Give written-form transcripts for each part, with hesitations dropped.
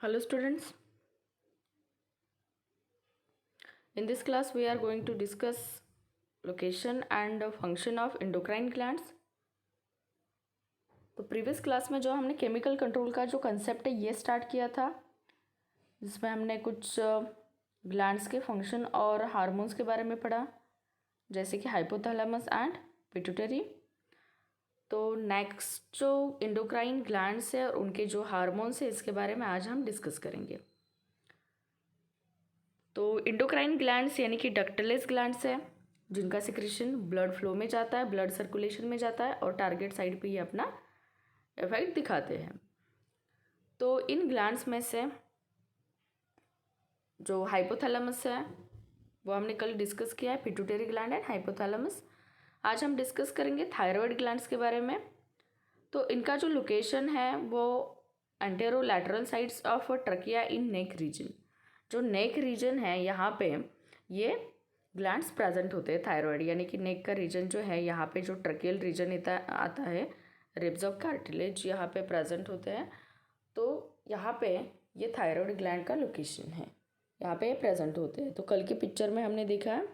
Hello students, in this class we are going to discuss location and function of endocrine glands. तो previous class में जो हमने chemical control का जो concept है ये स्टार्ट किया था, जिसमें हमने कुछ ग्लैंड्स के फंक्शन और हार्मोन्स के बारे में पढ़ा, जैसे कि हाइपोथैलेमस एंड पिट्यूटरी। तो नेक्स्ट जो एंडोक्राइन ग्लैंड्स है और उनके जो हार्मोन्स है इसके बारे में आज हम डिस्कस करेंगे। तो एंडोक्राइन ग्लैंड्स यानी कि डक्टलेस ग्लैंड्स है, जिनका सिक्रेशन ब्लड फ्लो में जाता है, ब्लड सर्कुलेशन में जाता है और टारगेट साइड पे ये अपना इफेक्ट दिखाते हैं। तो इन ग्लैंड्स में से जो हाइपोथैलेमस है वो हमने कल डिस्कस किया है, पिट्यूटरी ग्लैंड एंड हाइपोथैलेमस। आज हम डिस्कस करेंगे थायराइड ग्लैंड्स के बारे में। तो इनका जो लोकेशन है वो anterolateral sides of trachea in neck region. जो नेक रीजन है यहाँ पे ये ग्लैंड्स प्रेजेंट होते हैं थायराइड, यानी कि नेक का रीजन जो है यहाँ पे जो ट्रकियल रीजन आता है, रिब्स ऑफ कार्टिलेज यहाँ पे प्रेजेंट होते हैं। तो यहाँ पे ये थायराइड ग्लैंड का लोकेशन है, यहाँ पे प्रेजेंट होते हैं। तो कल की पिक्चर में हमने देखा है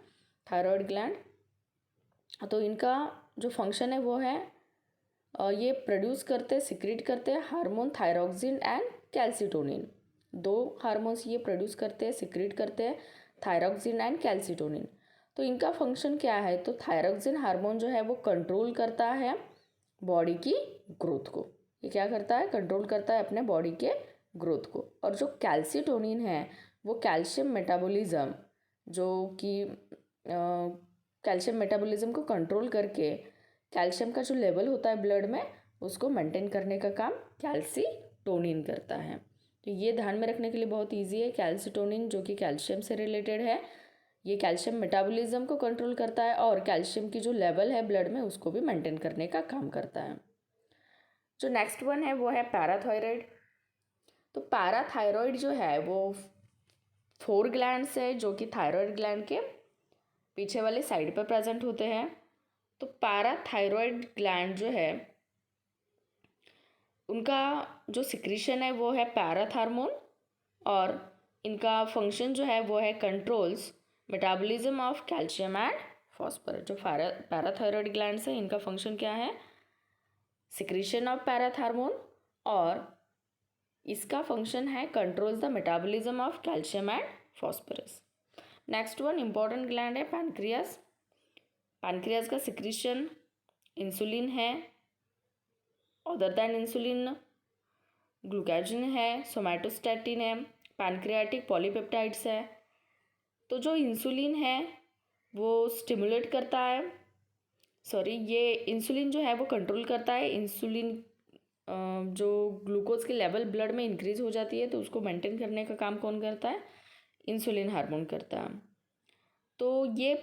थायराइड ग्लैंड। तो इनका जो फंक्शन है वो है ये प्रोड्यूस करते सिक्रीट करते हैं हार्मोन थायरोक्सिन एंड कैल्सिटोनिन। दो हार्मोन्स ये प्रोड्यूस करते हैं, सिक्रीट करते हैं, थायरोक्सिन एंड कैल्सिटोनिन। तो इनका फंक्शन क्या है? तो थायरोक्सिन हार्मोन जो है वो कंट्रोल करता है बॉडी की ग्रोथ को। ये क्या करता है? कंट्रोल करता है अपने बॉडी के ग्रोथ को। और जो कैल्सिटोनिन है वो कैल्शियम मेटाबॉलिज्म, जो कि कैल्शियम मेटाबॉलिज्म को कंट्रोल करके कैल्शियम का जो लेवल होता है ब्लड में उसको मेंटेन करने का काम कैल्सिटोनिन करता है। तो ये ध्यान में रखने के लिए बहुत इजी है। कैल्सिटोनिन जो कि कैल्शियम से रिलेटेड है, ये कैल्शियम मेटाबॉलिज्म को कंट्रोल करता है और कैल्शियम की जो लेवल है ब्लड में उसको भी मेंटेन करने का काम करता है। जो नेक्स्ट वन है वो है पैराथायरॉयड। तो पैराथायरॉयड जो है वो 4 ग्लैंड्स है जो कि थायराइड ग्लैंड के पीछे वाले साइड पर प्रेजेंट होते हैं। तो पैराथायरॉयड ग्लैंड जो है उनका जो सिक्रीशन है वो है पैराथ हार्मोन, और इनका फंक्शन जो है वो है controls metabolism of calcium and phosphorus. जो पैराथायरॉयड ग्लैंड्स है इनका फंक्शन क्या है? सिक्रीशन ऑफ पैराथ हार्मोन, और इसका फंक्शन है controls the metabolism of calcium and phosphorus. Next one important gland है पैनक्रियास। पैनक्रियास का सिक्रीशन इंसुलिन है, अदर दैन इंसुलिन ग्लूकाजिन है, सोमैटोस्टैटिन है, पैनक्रियाटिक पॉलीपेप्टाइड्स है। तो जो इंसुलिन है वो स्टिमुलेट करता है, ये इंसुलिन जो है वो कंट्रोल करता है। इंसुलिन जो ग्लूकोज की लेवल ब्लड में इंक्रीज हो जाती है तो उसको मेंटेन करने का काम कौन करता है? इंसुलिन हार्मोन करता है। तो ये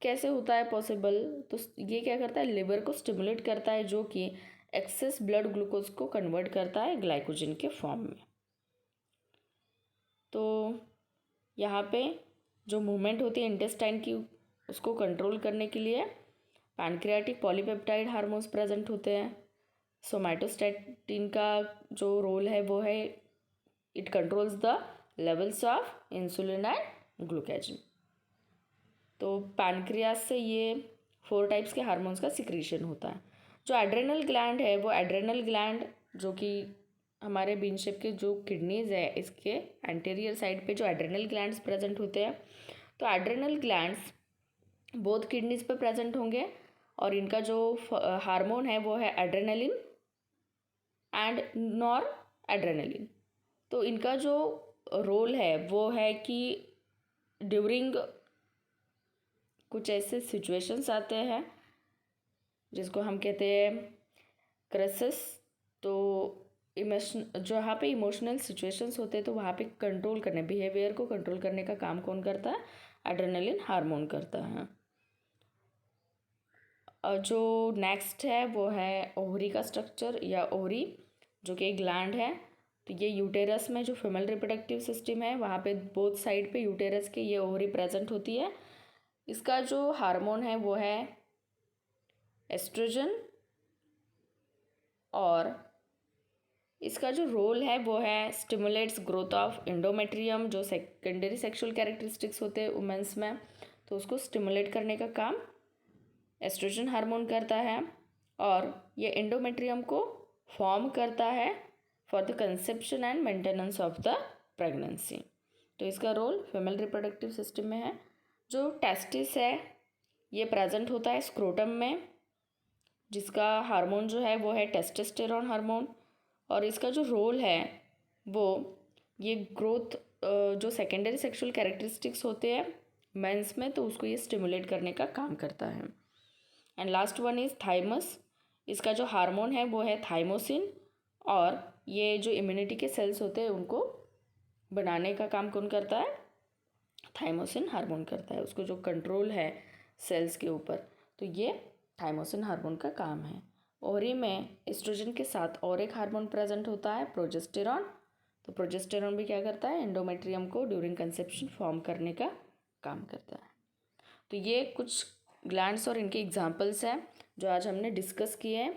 कैसे होता है पॉसिबल? तो ये क्या करता है? लिवर को स्टिमुलेट करता है, जो कि एक्सेस ब्लड ग्लूकोज को कन्वर्ट करता है ग्लाइकोजन के फॉर्म में। तो यहाँ पे जो मूवमेंट होती है इंटेस्टाइन की उसको कंट्रोल करने के लिए पैनक्रियाटिक पॉलीपेप्टाइड हार्मोन्स प्रेजेंट होते हैं। सोमैटोस्टैटिन का जो रोल है वो है it controls the levels of insulin and glucagon. तो पैनक्रियास से ये 4 टाइप्स के हार्मोन्स का सिक्रीशन होता है। जो एड्रेनल ग्लैंड है वो एड्रेनल ग्लैंड जो कि हमारे बीन शेप के जो किडनीज है इसके एंटीरियर साइड पे जो एड्रेनल ग्लैंड्स प्रेजेंट होते हैं। तो एड्रेनल ग्लैंड्स बोथ किडनीज पे प्रेजेंट होंगे, और इनका जो हार्मोन है वो है एड्रेनलिन एंड नॉर एड्रेनलिन। तो इनका जो रोल है वो है कि ड्यूरिंग कुछ ऐसे सिचुएशंस आते हैं जिसको हम कहते हैं क्राइसिस। तो जो यहाँ पे इमोशनल सिचुएशंस होते हैं तो वहाँ पे कंट्रोल करने, बिहेवियर को कंट्रोल करने का काम कौन करता है? एड्रेनलिन हार्मोन करता है। और जो नेक्स्ट है वो है ओवरी का स्ट्रक्चर या ओवरी, जो कि एक ग्लैंड है। तो ये यूटेरस में जो फीमेल रिप्रोडक्टिव सिस्टम है वहाँ पे बोथ साइड पे यूटेरस के ये ओवरी प्रेजेंट होती है। इसका जो हार्मोन है वो है एस्ट्रोजन, और इसका जो रोल है वो है स्टिमुलेट्स ग्रोथ ऑफ एंडोमेट्रियम, जो सेकेंडरी सेक्सुअल कैरेक्टरिस्टिक्स होते हैं वुमेंस में, तो उसको स्टिमुलेट करने का काम एस्ट्रोजन हार्मोन करता है। और ये एंडोमेट्रियम को फॉर्म करता है for the conception and maintenance of the pregnancy. तो इसका रोल फीमेल रिप्रोडक्टिव सिस्टम में है। जो टेस्टिस है ये प्रेजेंट होता है स्क्रोटम में, जिसका हार्मोन जो है वो है टेस्टोस्टेरोन हार्मोन। और इसका जो रोल है वो ये ग्रोथ जो सेकेंडरी सेक्सुअल कैरेक्टरिस्टिक्स होते हैं मेंस में, तो उसको ये स्टिमुलेट करने का काम करता है। And last one is thymus. इसका जो हार्मोन है वो है थाइमोसिन, और ये जो इम्यूनिटी के सेल्स होते हैं उनको बनाने का काम कौन करता है? थाइमोसिन हार्मोन करता है। उसको जो कंट्रोल है सेल्स के ऊपर, तो ये थाइमोसिन हार्मोन का काम है। ओवरी में एस्ट्रोजन के साथ और एक हार्मोन प्रेजेंट होता है प्रोजेस्टेरॉन। तो प्रोजेस्टेरॉन भी क्या करता है? एंडोमेट्रियम को ड्यूरिंग कंसेप्शन फॉर्म करने का काम करता है। तो ये कुछ ग्लैंड्स और इनके एग्जाम्पल्स हैं जो आज हमने डिस्कस किए हैं।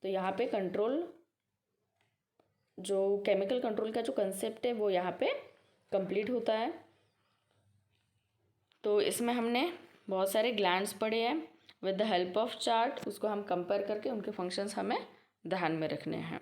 तो यहाँ पे कंट्रोल, जो केमिकल कंट्रोल का जो कंसेप्ट है वो यहाँ पे कंप्लीट होता है। तो इसमें हमने बहुत सारे ग्लैंड्स पढ़े हैं with the help of chart. उसको हम कंपेयर करके उनके फंक्शंस हमें ध्यान में रखने हैं।